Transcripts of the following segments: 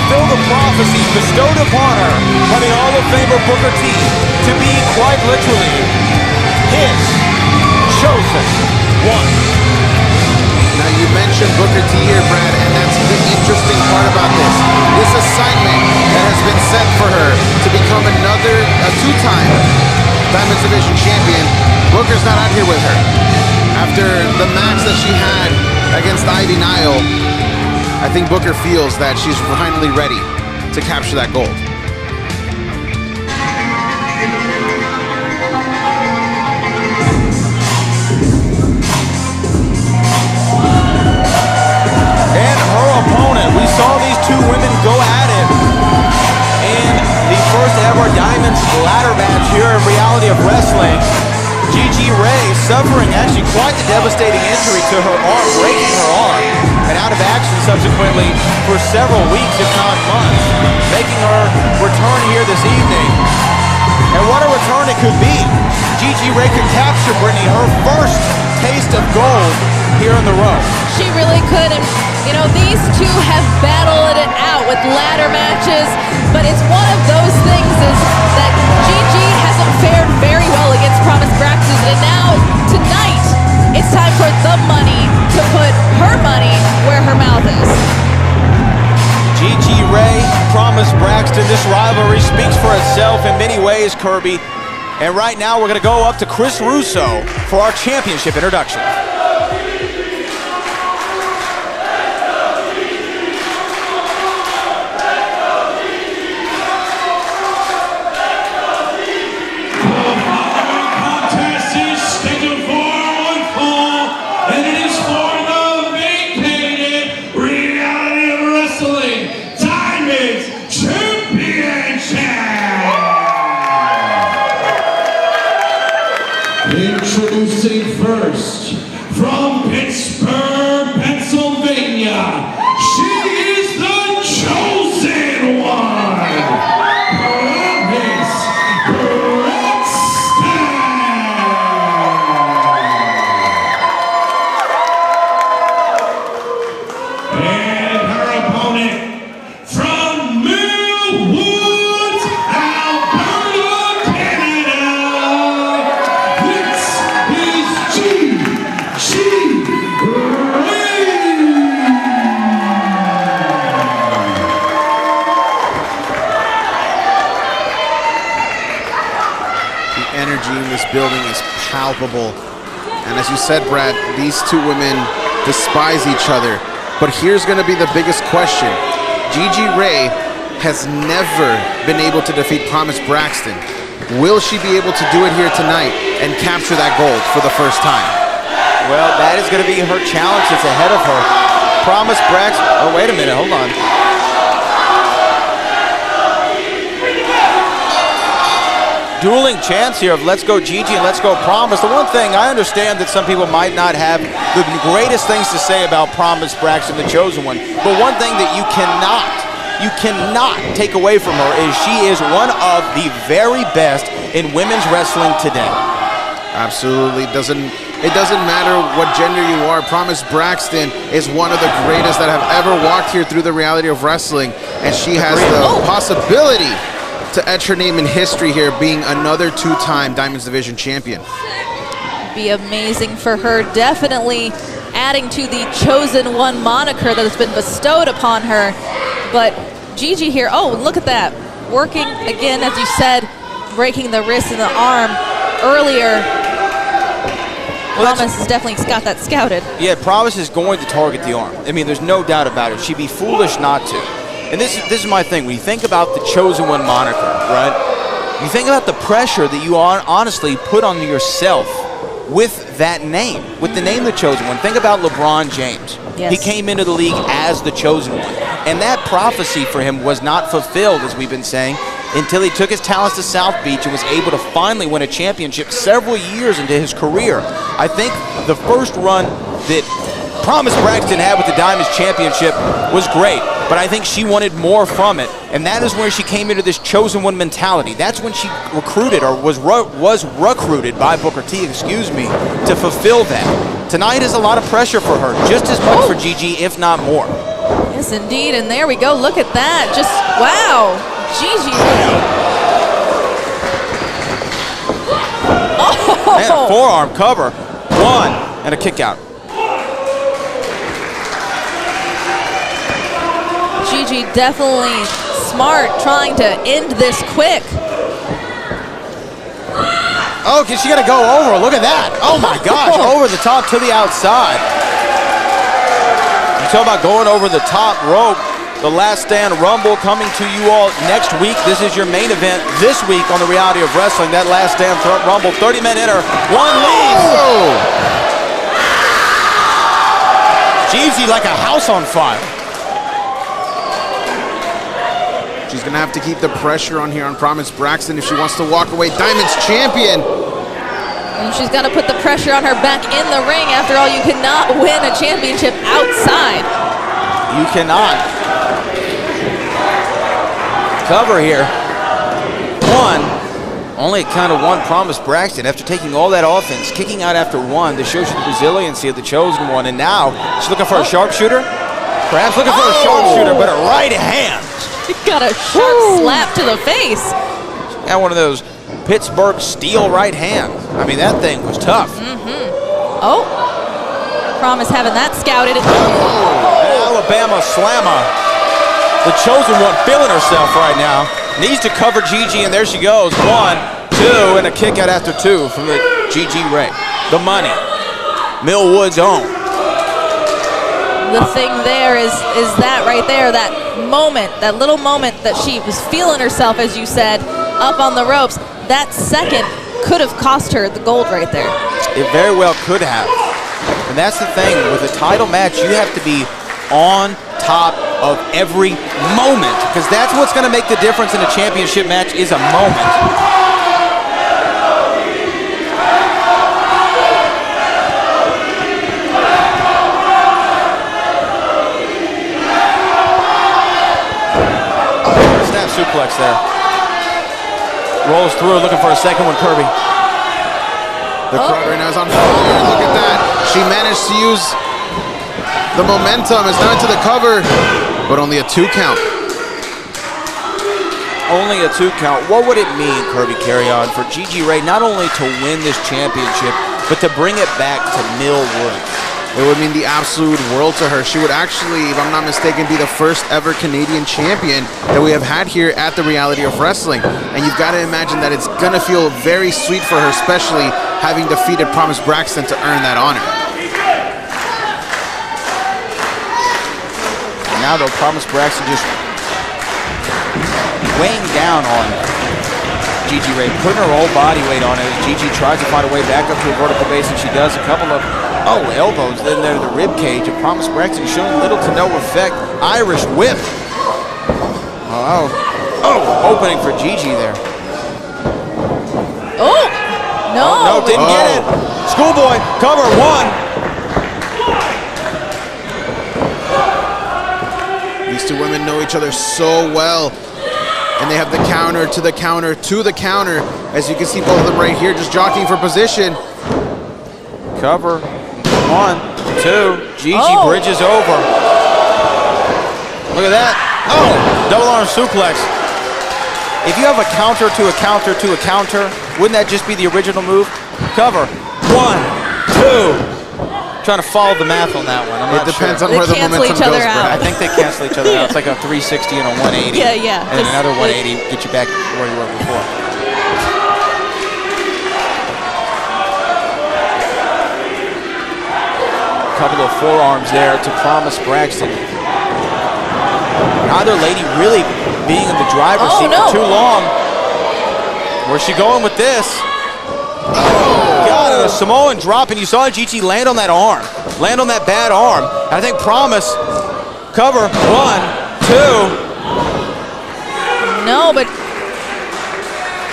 fulfill the prophecies bestowed upon her by the Hall of Famer Booker T to be quite literally his chosen one. Now you mentioned Booker T here, Brad, and that's the interesting part about this. This assignment that has been set for her to become a two-time Diamonds Division champion, Booker's not out here with her. After the match that she had against Ivy Nile, I think Booker feels that she's finally ready to capture that gold. And her opponent, we saw these two women go at it in the first ever Diamonds ladder match here in Reality of Wrestling. Gigi Rey suffering actually quite the devastating injury to her arm, breaking her arm, and out of action subsequently for several weeks, if not months, making her return here this evening. And what a return it could be. Gigi Rey could capture Brittany her first taste of gold here in the row. She really could, and you know, these two have battled it out with ladder matches, but it's one of those things is that Gigi hasn't fared very well against Promise Braxton, and now tonight it's time for the money to put her money where her mouth is. Gigi Rey, Promise Braxton, this rivalry speaks for itself in many ways, Kirby. And right now we're going to go up to Chris Russo for our championship introduction. Introducing first, from Pittsburgh, Pennsylvania, she is the chosen one, Promise Braxton. And her opponent, from Millwoods, Alberta, Canada, Gigi Rey. The energy in this building is palpable. And as you said, Brad, these two women despise each other. But here's going to be the biggest question. Gigi Rey has never been able to defeat Promise Braxton. Will she be able to do it here tonight and capture that gold for the first time? Well, that is going to be her challenge that's ahead of her. Promise Braxton. Oh, wait a minute. Hold on. Dueling chance here of let's go Gigi and let's go Promise. The one thing I understand that some people might not have the greatest things to say about Promise Braxton, the chosen one, but one thing that you cannot take away from her is she is one of the very best in women's wrestling today. Absolutely. It doesn't matter what gender you are. Promise Braxton is one of the greatest that have ever walked here through the Reality of Wrestling, and she has the possibility to etch her name in history here, being another two-time Diamonds Division champion. Be amazing for her, definitely adding to the chosen one moniker that has been bestowed upon her. But Gigi here, oh, look at that, working again, as you said, breaking the wrist and the arm earlier. Well, Promise has definitely got that scouted. Yeah, Promise is going to target the arm. I mean, there's no doubt about it. She'd be foolish not to. And this is my thing. When you think about the chosen one moniker, right? You think about the pressure that you honestly put on yourself with that name, with the name the chosen one. Think about LeBron James. Yes. He came into the league as the chosen one. And that prophecy for him was not fulfilled, as we've been saying, until he took his talents to South Beach and was able to finally win a championship several years into his career. I think the first run that Promise Braxton had with the Diamonds Championship was great, but I think she wanted more from it, and that is where she came into this chosen one mentality. That's when she recruited, or was recruited by Booker T, to fulfill that. Tonight is a lot of pressure for her, just as much for Gigi, if not more. Yes, indeed. And there we go. Look at that. Just, wow. Gigi Rey. Oh! And a forearm cover. One, and a kick out. Gigi definitely smart, trying to end this quick. Oh, because she got to go over. Look at that. Oh, my gosh. Over the top to the outside. You talk about going over the top rope. The Last Stand Rumble coming to you all next week. This is your main event this week on the Reality of Wrestling. That Last Stand Rumble, 30-man enter. One leaves. Oh. Gigi like a house on fire. She's going to have to keep the pressure on here on Promise Braxton if she wants to walk away Diamond's champion. And she's got to put the pressure on her back in the ring. After all, you cannot win a championship outside. You cannot. Cover here. One. Only a count of one. Promise Braxton after taking all that offense, kicking out after one. This shows you the resiliency of the chosen one. And now she's looking for a sharpshooter. Perhaps looking for a sharpshooter, but a right hand. She got a sharp slap to the face. Got one of those Pittsburgh steel right hands. I mean, that thing was tough. Oh, Promise having that scouted. Alabama slammer. The chosen one feeling herself right now. Needs to cover Gigi, and there she goes. One, two, and a kick out after two from the Gigi Rey. The money. Millwood's own. The thing there is that right there, that moment, that little moment that she was feeling herself, as you said, up on the ropes. That second could have cost her the gold right there. It very well could have. And that's the thing. With a title match, you have to be on top of every moment, because that's what's going to make the difference in a championship match is a moment. Snap suplex there. Rolls through, looking for a second one, Kirby. The crowd right now is on fire. Look at that. She managed to use the momentum. It's not into the cover, but only a 2 count. Only a 2 count. What would it mean, Kirby Carry-On, for Gigi Rey not only to win this championship, but to bring it back to Millwood? It would mean the absolute world to her. She would actually, if I'm not mistaken, be the first ever Canadian champion that we have had here at the Reality of Wrestling. And you've got to imagine that it's going to feel very sweet for her, especially having defeated Promise Braxton to earn that honor. And now, though, Promise Braxton just weighing down on Gigi Rey, putting her whole body weight on it as Gigi tries to find a way back up to a vertical base, and she does. A couple of elbows, then there the rib cage, and Promise Braxton showing little to no effect. Irish whip. Opening for Gigi there. Oh, no. No, didn't get it. Schoolboy, cover one. These two women know each other so well. And they have the counter to the counter to the counter. As you can see, both of them right here just jockeying for position. Cover. 1, 2. Gigi bridges over. Look at that. Oh, double arm suplex. If you have a counter to a counter to a counter, wouldn't that just be the original move? Cover. 1, 2. Trying to follow the math on that one. It depends on where the momentum goes, Brad. I think they cancel each other out. It's like a 360 and a 180. Yeah. And another 180 get you back where you were before. Couple of forearms there to Promise Braxton. Neither lady really being in the driver's seat for too long. Where's she going with this? Oh, God, and a Samoan drop, and you saw Gigi land on that arm. Land on that bad arm. And I think Promise, cover, 1, 2. No, but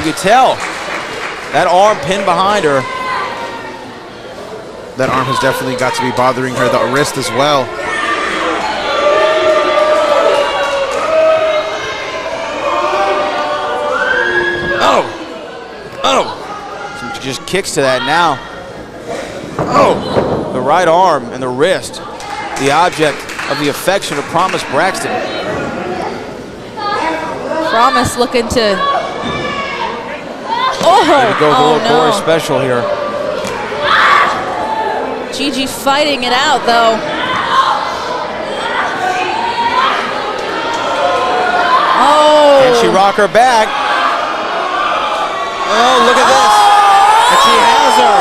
You could tell. That arm pinned behind her. That arm has definitely got to be bothering her, the wrist as well. So she just kicks to that now. The right arm and the wrist. The object of the affection of Promise Braxton. Promise looking to. There we go with a Oh little Glory no. special here. Gigi fighting it out though. Oh. Can she rock her back? Oh, look at this. And she has her.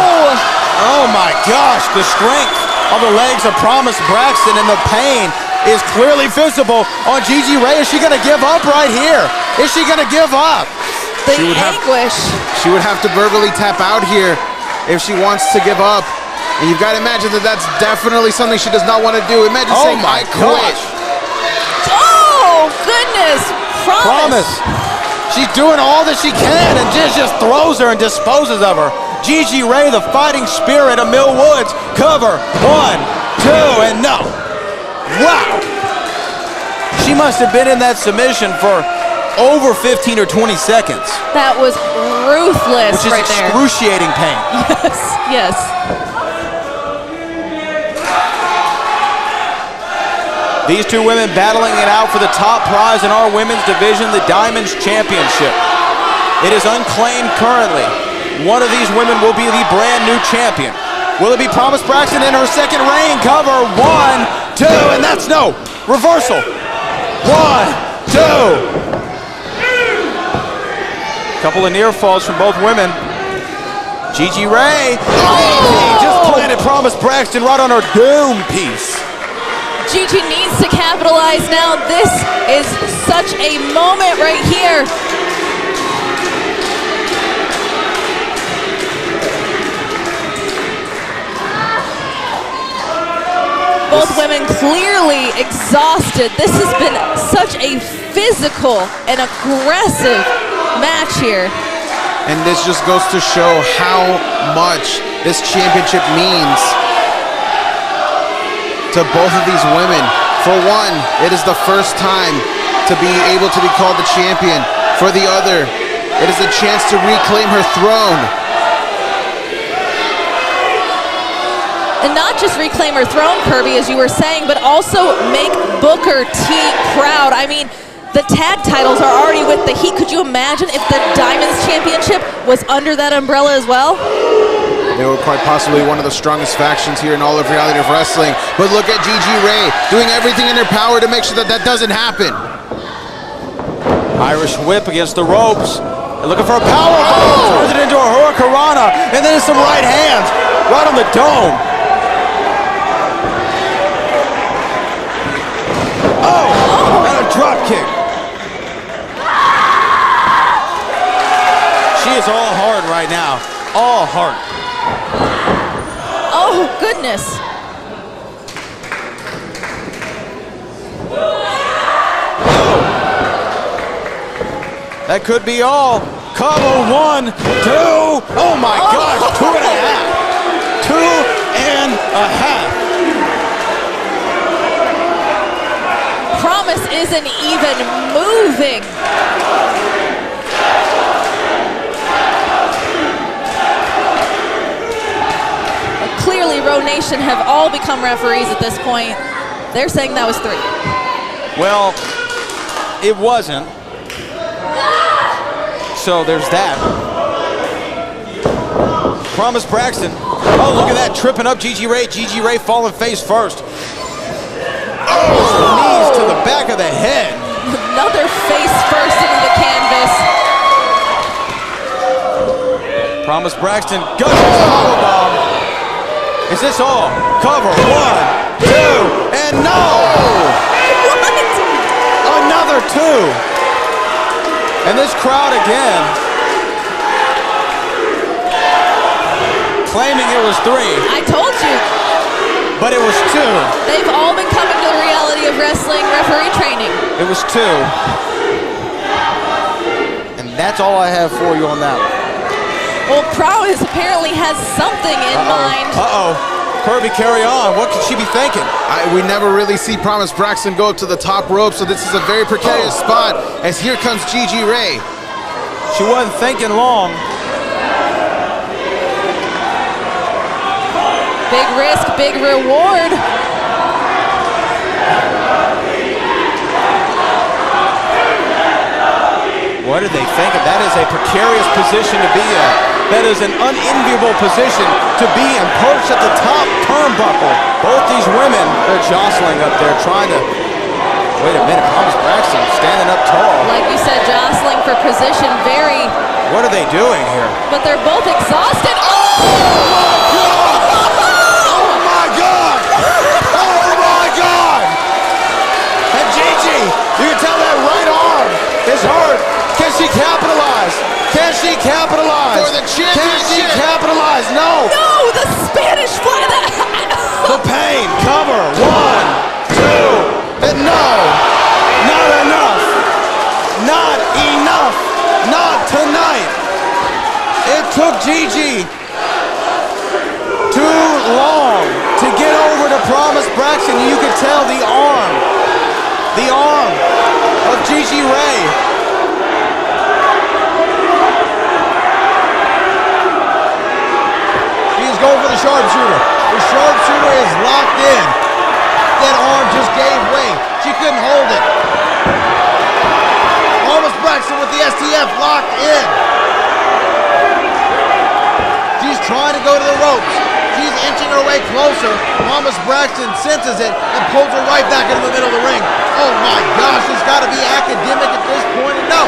Oh my gosh, the strength of the legs of Promise Braxton and the pain is clearly visible on Gigi Rey. Is she gonna give up right here? Is she gonna give up? The She would have- anguish. She would have to verbally tap out here if she wants to give up. And you've got to imagine that that's definitely something she does not want to do. Imagine Oh saying, my I quit. gosh. Oh goodness. Promise. She's doing all that she can and just throws her and disposes of her. Gigi Rey, the fighting spirit of Mill Woods. Cover. 1, 2, and no. Wow. She must have been in that submission for over 15 or 20 seconds, That was ruthless which is right there. excruciating pain. Yes. These two women battling it out for the top prize in our women's division, the Diamonds Championship. It is unclaimed currently. One of these women will be the brand new champion. Will it be Promise Braxton in her second reign? Cover. 1, 2, and that's no. Reversal. 1, 2. Couple of near falls from both women. Gigi Rey. Oh! Just planted Promise Braxton right on her doom piece. Gigi needs to capitalize now. This is such a moment right here. Both women clearly exhausted. This has been such a physical and aggressive match here. And this just goes to show how much this championship means to both of these women. For one, it is the first time to be able to be called the champion. For the other, it is a chance to reclaim her throne. And not just reclaim her throne, Kirby, as you were saying, but also make Booker T proud. I mean, the tag titles are already with the Heat. Could you imagine if the Diamonds Championship was under that umbrella as well? They were quite possibly one of the strongest factions here in all of reality of wrestling. But look at Gigi Rey doing everything in her power to make sure that that doesn't happen. Irish whip against the ropes. And looking for a power bomb. Turns it into a hurricanrana. And then some right hands right on the dome. Oh, and a drop kick. She is all heart right now. All heart. Oh, goodness. That could be all. Cover. 1, 2. Oh my gosh, 2.5. 2.5. Promise isn't even moving. Clearly, Row Nation have all become referees at this point. They're saying that was 3. Well, it wasn't. So there's that. Promise Braxton. Oh, look at that, tripping up Gigi Rey. Gigi Rey falling face first. Oh, knees to the back of the head. Another face first into the canvas. Promise Braxton guns the powerbomb. Is this all? Cover. 1, 2, and no! What? Another 2. And this crowd again claiming it was 3. I told you. But it was 2. They've all been coming to the reality of wrestling referee training. It was 2. And that's all I have for you on that one. Well, Promise apparently has something in mind. Uh-oh. Kirby, carry on. What could she be thinking? We never really see Promise Braxton go up to the top rope, so this is a very precarious spot as here comes Gigi Rey. She wasn't thinking long. Big risk, big reward. What did they think? That is a precarious position to be in. That is an unenviable position to be in, perched at the top turnbuckle. Both these women, they're jostling up there, trying to... Wait a minute, Thomas Braxton standing up tall. Like you said, jostling for position, very... What are they doing here? But they're both exhausted. Oh! Oh my God! Oh my God! And Gigi, you can tell that right arm is hurt. Can she capitalize? Can she capitalize? For the championship. Can she capitalize? No. No, the Spanish fly. The pain. Cover. 1, 2, and no. Not enough. Not enough. Not tonight. It took Gigi too long to get over to Promise Braxton. You could tell the arm of Gigi Rey. He's going for the sharpshooter. The sharpshooter is locked in. That arm just gave way. She couldn't hold it. Promise Braxton with the STF locked in. She's trying to go to the ropes. She's inching her way closer. Promise Braxton senses it and pulls her right back into the middle of the ring. Oh my gosh, it's got to be academic at this point. And no,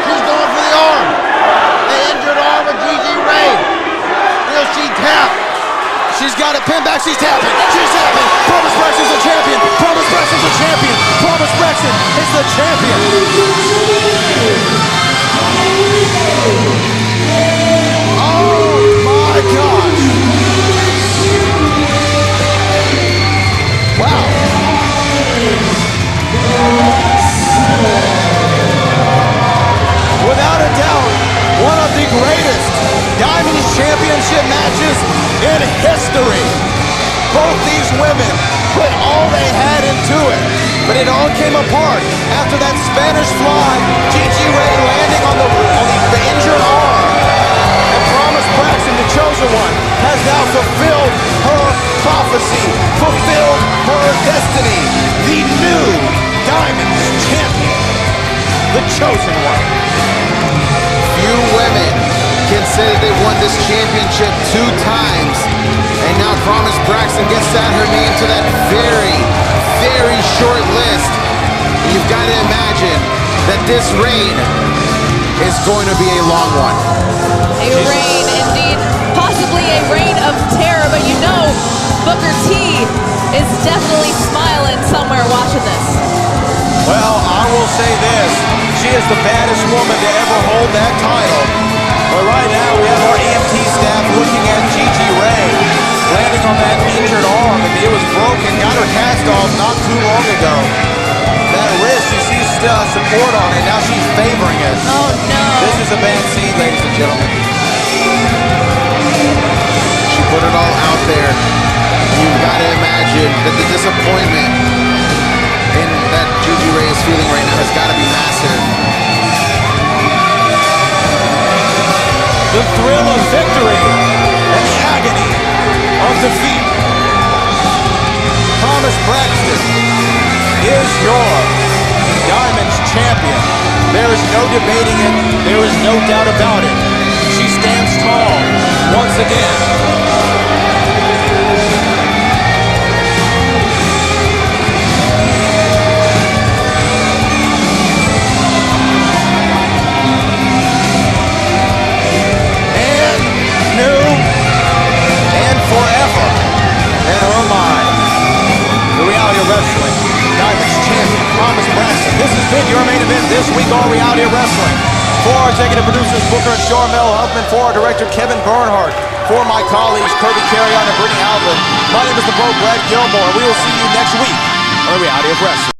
she's going for the arm. The injured arm of Gigi Rey. Will she tap? She's got it pinned back. She's tapping. She's tapping. Promise Braxton's a champion. Promise Braxton's a champion. Promise Braxton is the champion. My gosh. Wow. Without a doubt, one of the greatest Diamonds Championship matches in history. Both these women put all they had into it, but it all came apart after that Spanish fly, Gigi Rey landing on the injured arm. And Promise Braxton, the chosen one, has now fulfilled her prophecy, fulfilled her destiny. The new Diamonds Champion, the chosen one. Few women can say that they won this championship 2 times, and now Promise Braxton gets to add her name to that very, very short list. And you've got to imagine that this reign is going to be a long one. A reign, indeed. Possibly a reign of terror, but you know Booker T is definitely smiling somewhere watching this. Well, I will say this. She is the baddest woman to ever hold that title. But right now, we have our EMT staff looking at Gigi Rey landing on that injured arm. I mean, it was broken, got her cast off not too long ago. That wrist, you see support on it. Now she's favoring it. Oh, no. This is a bad scene, ladies and gentlemen. She put it all out there. You've got to imagine that the disappointment in that Gigi Rey is feeling right now has got to be massive. The thrill of victory and the agony of defeat. Promise Braxton is your Diamonds Champion. There is no debating it. There is no doubt about it. She stands tall once again. Forever in her mind. The Reality of Wrestling Diamonds Champion, Promise Braxton. This has been your main event this week on Reality of Wrestling. For our executive producers, Booker and Charmel Huffman, for our director, Kevin Bernhardt, for my colleagues, Kirby Carrion and Brittany Alvin, my name is the Bro Brad Gilmore. We will see you next week on The Reality of Wrestling.